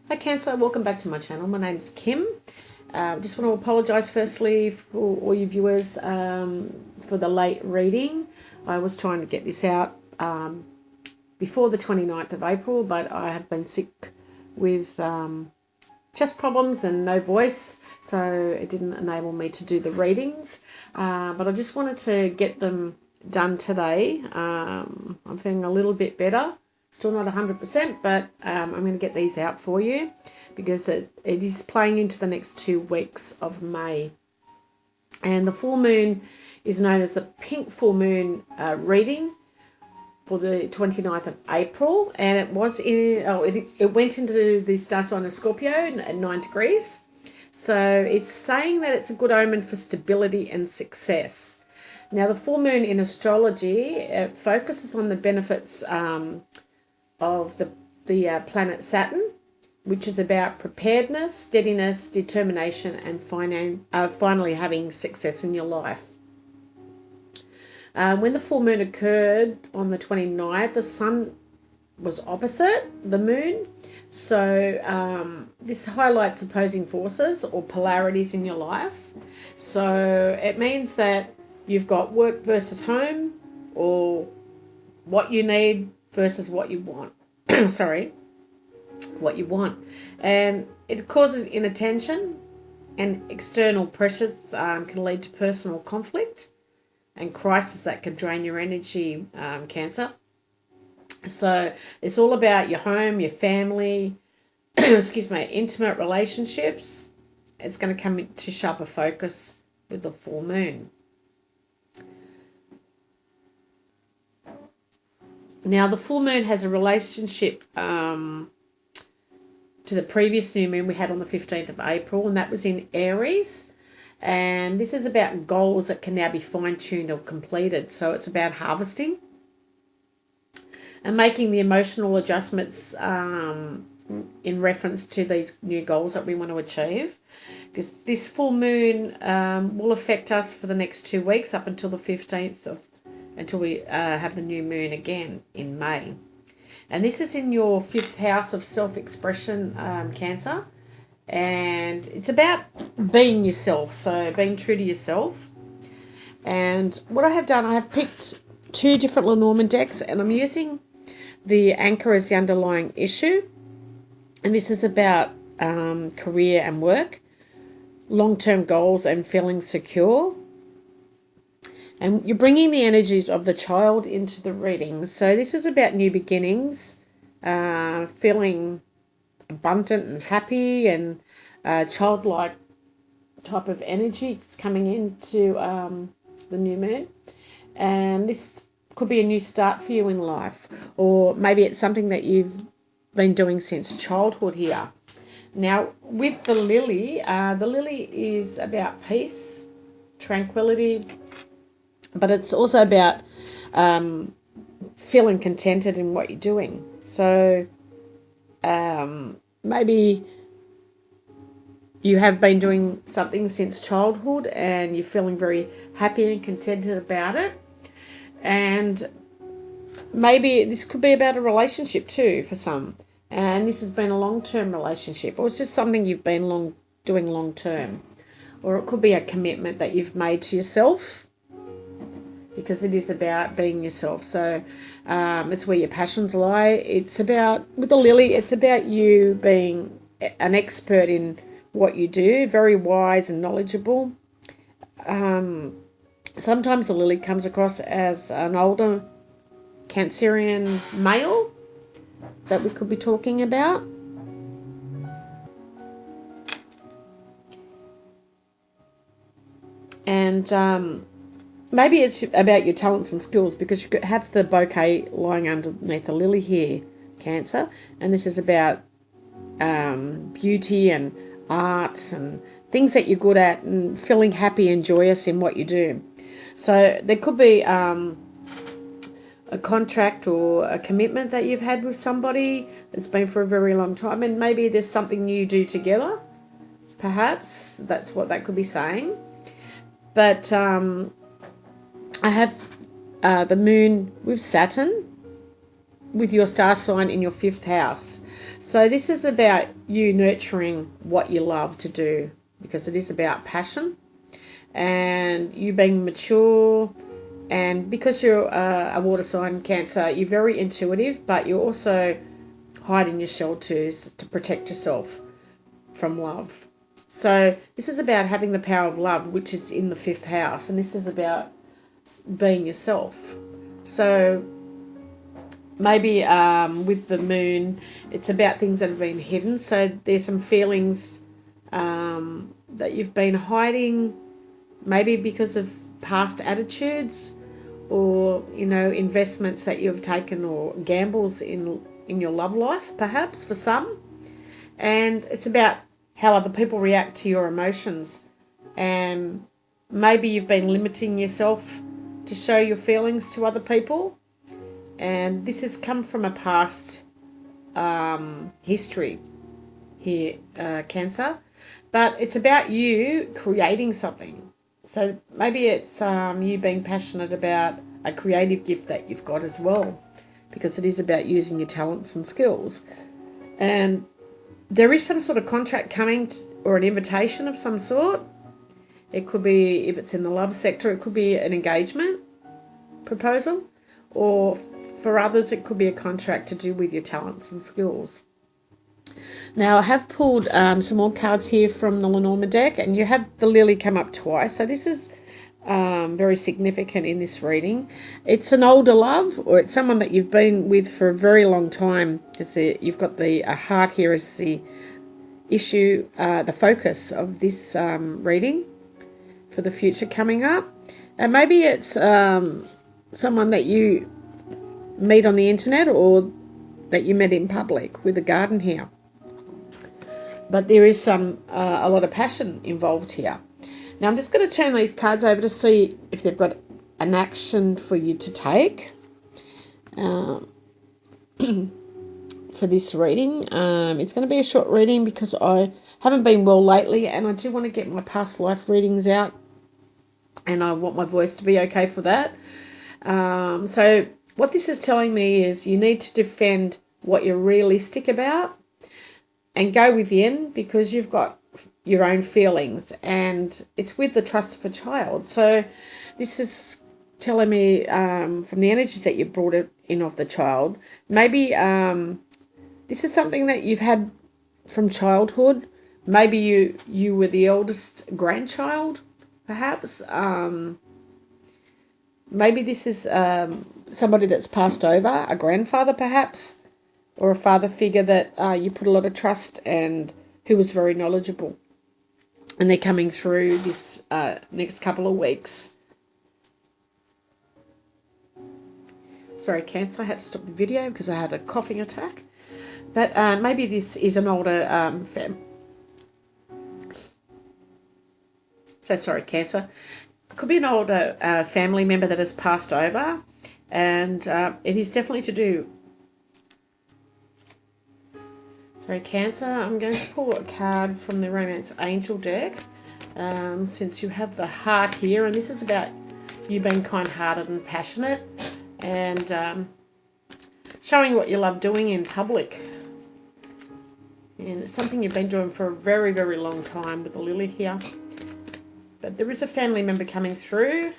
Hi Cancer, welcome back to my channel. My name's Kim. Just want to apologise firstly for all you viewers for the late reading. I was trying to get this out before the 29th of April, but I have been sick with chest problems and no voice, so it didn't enable me to do the readings. But I just wanted to get them done today. I'm feeling a little bit better. Still not 100%, but I'm going to get these out for you because it is playing into the next 2 weeks of May. And the full moon is known as the pink full moon reading for the 29th of April. And it was it went into the star sign of Scorpio at 9 degrees. So it's saying that it's a good omen for stability and success. Now, the full moon in astrology focuses on the benefits of the planet Saturn, which is about preparedness, steadiness, determination, and finally having success in your life. When the full moon occurred on the 29th, the sun was opposite the moon. So this highlights opposing forces or polarities in your life. So it means that you've got work versus home, or what you need versus what you want. What you want. And it causes inattention, and external pressures can lead to personal conflict and crisis that can drain your energy, Cancer. So it's all about your home, your family, intimate relationships. It's going to come into sharper focus with the full moon. Now, the full moon has a relationship to the previous new moon we had on the 15th of April, and that was in Aries. And this is about goals that can now be fine-tuned or completed. So it's about harvesting and making the emotional adjustments in reference to these new goals that we want to achieve. Because this full moon will affect us for the next 2 weeks up until the 15th until we have the new moon again in May. And this is in your 5th house of self-expression, Cancer. And it's about being yourself, so being true to yourself. And what I have done, I have picked 2 different Lenormand decks, and I'm using the anchor as the underlying issue. And this is about career and work, long-term goals and feeling secure. And you're bringing the energies of the child into the reading. So this is about new beginnings, feeling abundant and happy, and childlike type of energy. It's coming into the new moon. And this could be a new start for you in life. Or maybe it's something that you've been doing since childhood here. Now, with the lily is about peace, tranquility, but it's also about feeling contented in what you're doing. So maybe you have been doing something since childhood and you're feeling very happy and contented about it. And maybe this could be about a relationship too for some. And this has been a long-term relationship, or it's just something you've been doing long-term. Or it could be a commitment that you've made to yourself, because it is about being yourself. So it's where your passions lie. It's about, with the lily, it's about you being an expert in what you do, very wise and knowledgeable. Sometimes the lily comes across as an older Cancerian male that we could be talking about. And maybe it's about your talents and skills, because you could have the bouquet lying underneath the lily here, Cancer. And this is about beauty and art and things that you're good at, and feeling happy and joyous in what you do. So there could be a contract or a commitment that you've had with somebody that's been for a very long time, and maybe there's something you do together. Perhaps that's what that could be saying. But I have the moon with Saturn, with your star sign in your 5th house. So this is about you nurturing what you love to do, because it is about passion and you being mature. And because you're a water sign, Cancer, you're very intuitive, but you're also hiding your shell to protect yourself from love. So this is about having the power of love, which is in the 5th house, and this is about being yourself. So maybe with the moon, it's about things that have been hidden. So there's some feelings that you've been hiding, maybe because of past attitudes, or investments that you've taken, or gambles in your love life, perhaps for some. And it's about how other people react to your emotions, and maybe you've been limiting yourself to show your feelings to other people, and this has come from a past history here, Cancer. But it's about you creating something. So maybe it's you being passionate about a creative gift that you've got as well, because it is about using your talents and skills. And there is some sort of contract coming, or an invitation of some sort. It could be, if it's in the love sector, it could be an engagement proposal, or for others it could be a contract to do with your talents and skills. Now, I have pulled some more cards here from the Lenormand deck, and you have the Lily come up twice. So this is very significant in this reading. It's an older love, or it's someone that you've been with for a very long time, because you've got the heart here as the issue, the focus of this reading for the future coming up. And maybe it's someone that you meet on the internet, or that you met in public with a garden here. But there is a lot of passion involved here. Now I'm just going to turn these cards over to see if they've got an action for you to take for this reading. It's going to be a short reading because I haven't been well lately, and I do want to get my past life readings out, and I want my voice to be okay for that. So what this is telling me is you need to defend what you're realistic about and go within, because you've got your own feelings, and it's with the trust of a child. So this is telling me from the energies that you brought in of the child, maybe this is something that you've had from childhood. Maybe you were the eldest grandchild, perhaps. Maybe this is somebody that's passed over, a grandfather perhaps, or a father figure that you put a lot of trust, and who was very knowledgeable. And they're coming through this next couple of weeks. Sorry, Cancer, I had to stop the video because I had a coughing attack. But maybe this is an older Cancer. It could be an older family member that has passed over, and it is definitely to do. Sorry, Cancer, I'm going to pull a card from the Romance Angel deck, since you have the heart here, and this is about you being kind-hearted and passionate, and showing what you love doing in public. And it's something you've been doing for a very, very long time with the Lily here. But there is a family member coming through,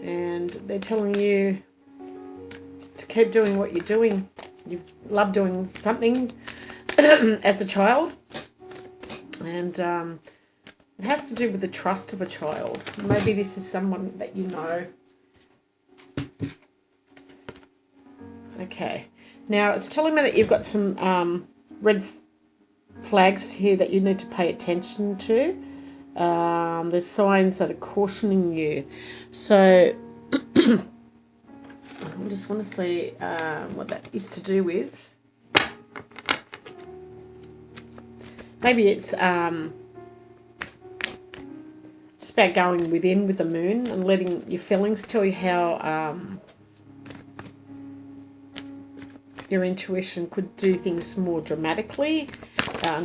and they're telling you to keep doing what you're doing. You love doing something as a child, and it has to do with the trust of a child. Maybe this is someone that you know. Okay, now it's telling me that you've got some red flags here that you need to pay attention to. There's signs that are cautioning you. So I just want to see what that is to do with. Maybe it's just about going within with the moon and letting your feelings tell you how your intuition could do things more dramatically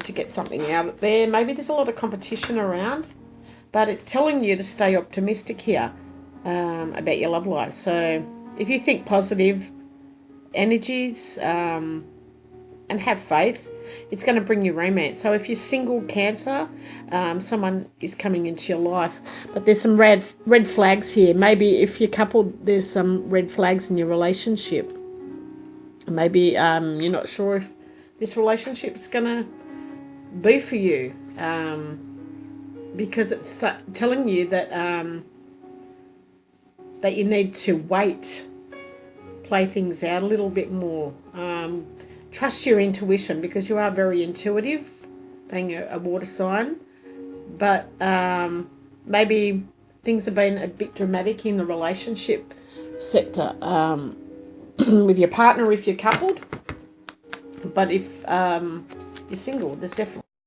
to get something out there. Maybe there's a lot of competition around, but it's telling you to stay optimistic here about your love life. So if you think positive energies, and have faith. It's going to bring you romance. So if you're single, Cancer, someone is coming into your life. But there's some red flags here. Maybe if you're coupled, there's some red flags in your relationship. Maybe you're not sure if this relationship's going to be for you, because it's telling you that that you need to wait, play things out a little bit more. Trust your intuition, because you are very intuitive, being a water sign. But maybe things have been a bit dramatic in the relationship sector with your partner if you're coupled. But if you're single, there's definitely